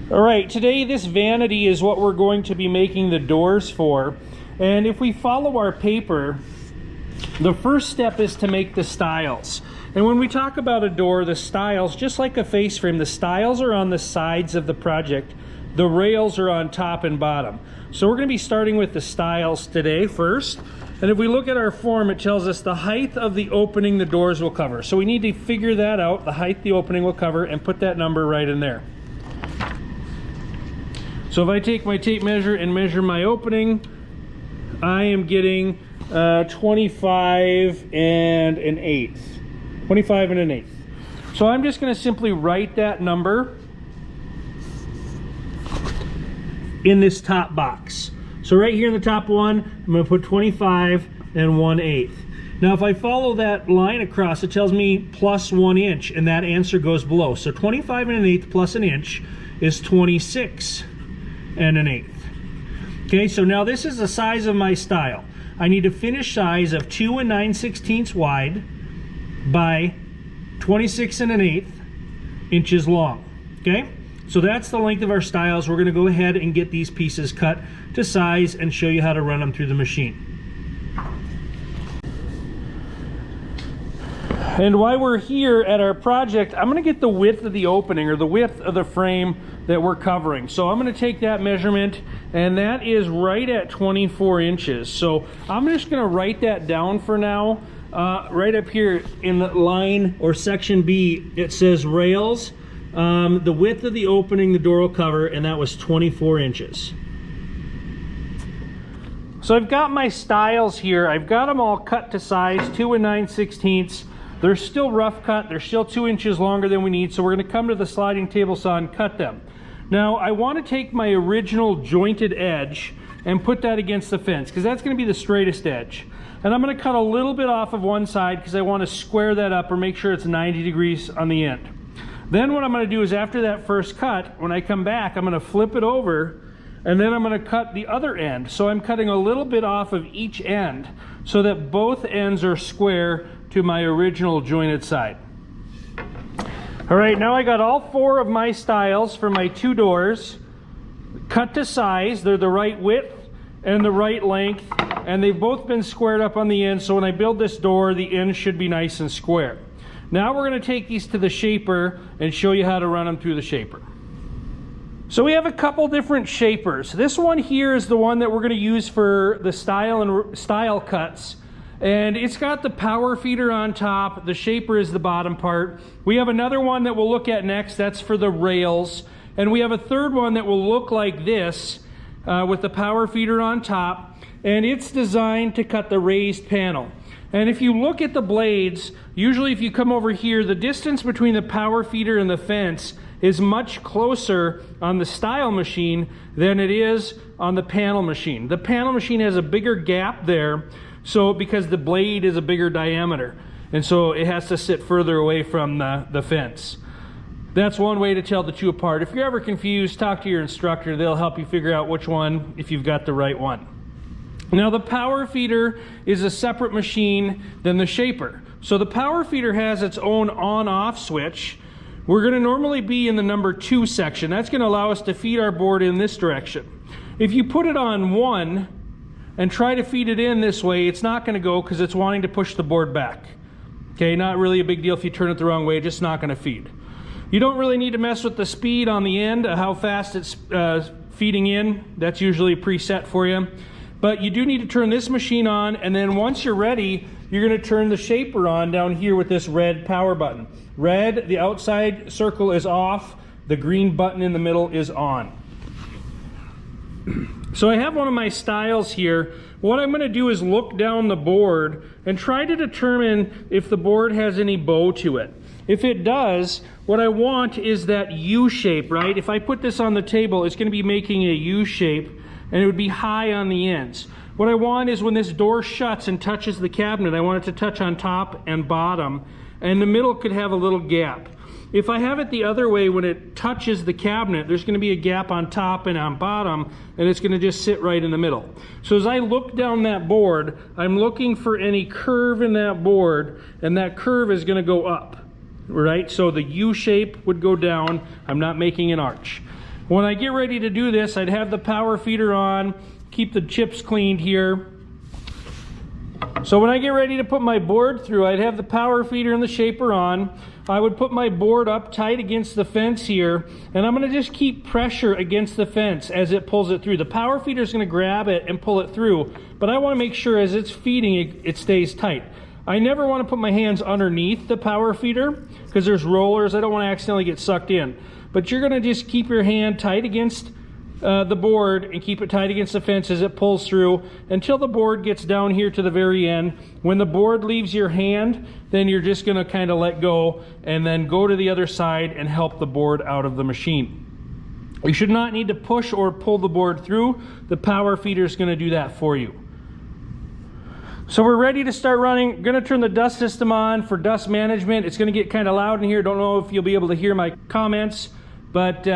All right, today this vanity is what we're going to be making the doors for. And if we follow our paper, the first step is to make the stiles. And when we talk about a door, the stiles, just like a face frame, the stiles are on the sides of the project. The rails are on top and bottom. So we're going to be starting with the stiles today first. And if we look at our form, it tells us the height of the opening the doors will cover. So we need to figure that out, the height the opening will cover, and put that number right in there. So if I take my tape measure and measure my opening, I am getting 25 and an eighth. 25 and an eighth. So I'm just going to simply write that number in this top box. So right here in the top one, I'm going to put 25 and 1/8. Now if I follow that line across, it tells me plus 1 inch, and that answer goes below. So 25 and an eighth plus an inch is 26 and an eighth. Okay, so now this is the size of my stile. I need a finish size of 2 9/16 wide by 26 and an eighth inches long. Okay, so that's the length of our stiles. We're going to go ahead and get these pieces cut to size and show you how to run them through the machine. And while we're here at our project, I'm going to get the width of the opening, or the width of the frame that we're covering. So I'm going to take that measurement, and that is right at 24 inches. So I'm just going to write that down for now. Right up here in the line or section B, it says rails. The width of the opening the door will cover, and that was 24 inches. So I've got my stiles here. I've got them all cut to size, 2 9/16. They're still rough cut. They're still 2 inches longer than we need. So we're going to come to the sliding table saw and cut them. Now I want to take my original jointed edge and put that against the fence, because that's going to be the straightest edge. And I'm going to cut a little bit off of one side because I want to square that up or make sure it's 90 degrees on the end. Then what I'm going to do is, after that first cut, when I come back, I'm going to flip it over, and then I'm going to cut the other end. So I'm cutting a little bit off of each end so that both ends are square to my original jointed side. All right, now I got all 4 of my stiles for my 2 doors cut to size. They're the right width and the right length, and they've both been squared up on the end, so when I build this door, the ends should be nice and square. Now we're going to take these to the shaper and show you how to run them through the shaper. So we have a couple different shapers. This one here is the one that we're going to use for the stile cuts, and it's got the power feeder on top. The shaper is the bottom part. We have another one that we'll look at next. That's for the rails. And we have a third one that will look like this with the power feeder on top. And it's designed to cut the raised panel. And if you look at the blades, usually if you come over here, the distance between the power feeder and the fence is much closer on the stile machine than it is on the panel machine. The panel machine has a bigger gap there, so because the blade is a bigger diameter, and so it has to sit further away from the fence. That's one way to tell the two apart. If you're ever confused, talk to your instructor. They'll help you figure out which one, if you've got the right one. Now the power feeder is a separate machine than the shaper. So the power feeder has its own on-off switch. We're going to normally be in the number 2 section. That's going to allow us to feed our board in this direction. If you put it on 1 and try to feed it in this way, it's not going to go because it's wanting to push the board back. Okay, not really a big deal if you turn it the wrong way, just not going to feed. You don't really need to mess with the speed on the end, how fast it's feeding in. That's usually preset for you. But you do need to turn this machine on, and then once you're ready, you're going to turn the shaper on down here with this red power button. Red, the outside circle is off, the green button in the middle is on. So I have one of my stiles here. What I'm going to do is look down the board and try to determine if the board has any bow to it. If it does, what I want is that U shape, right? If I put this on the table, it's going to be making a U shape, and it would be high on the ends. What I want is when this door shuts and touches the cabinet, I want it to touch on top and bottom, and the middle could have a little gap. If I have it the other way, when it touches the cabinet, there's going to be a gap on top and on bottom, and it's going to just sit right in the middle. So as I look down that board, I'm looking for any curve in that board, and that curve is going to go up, right? So the U shape would go down. I'm not making an arch. When I get ready to do this, I'd have the power feeder on, keep the chips cleaned here. So when I get ready to put my board through, I'd have the power feeder and the shaper on. I would put my board up tight against the fence here, and I'm going to just keep pressure against the fence as it pulls it through. The power feeder is going to grab it and pull it through, but I want to make sure as it's feeding it stays tight. I never want to put my hands underneath the power feeder because there's rollers. I don't want to accidentally get sucked in. But you're going to just keep your hand tight against the board and keep it tight against the fence as it pulls through until the board gets down here to the very end. When the board leaves your hand, then you're just going to kind of let go and then go to the other side and help the board out of the machine. You should not need to push or pull the board through. The power feeder is going to do that for you. So we're ready to start running. I'm going to turn the dust system on for dust management. It's going to get kind of loud in here. Don't know if you'll be able to hear my comments, but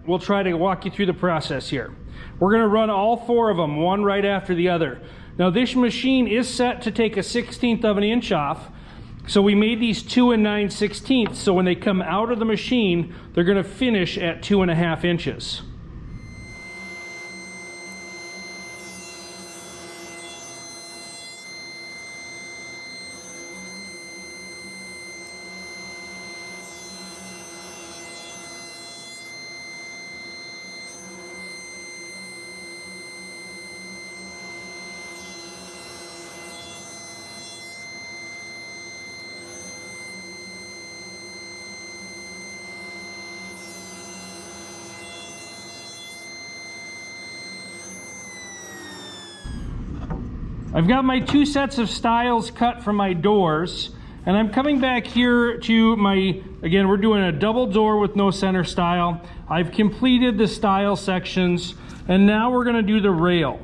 we'll try to walk you through the process here. We're going to run all 4 of them, one right after the other. Now this machine is set to take a 1/16 of an inch off. So we made these 2 9/16. So when they come out of the machine, they're going to finish at 2.5 inches. I've got my 2 sets of stiles cut from my doors, and I'm coming back here to my, again, we're doing a double door with no center stile. I've completed the stile sections, and now we're going to do the rail.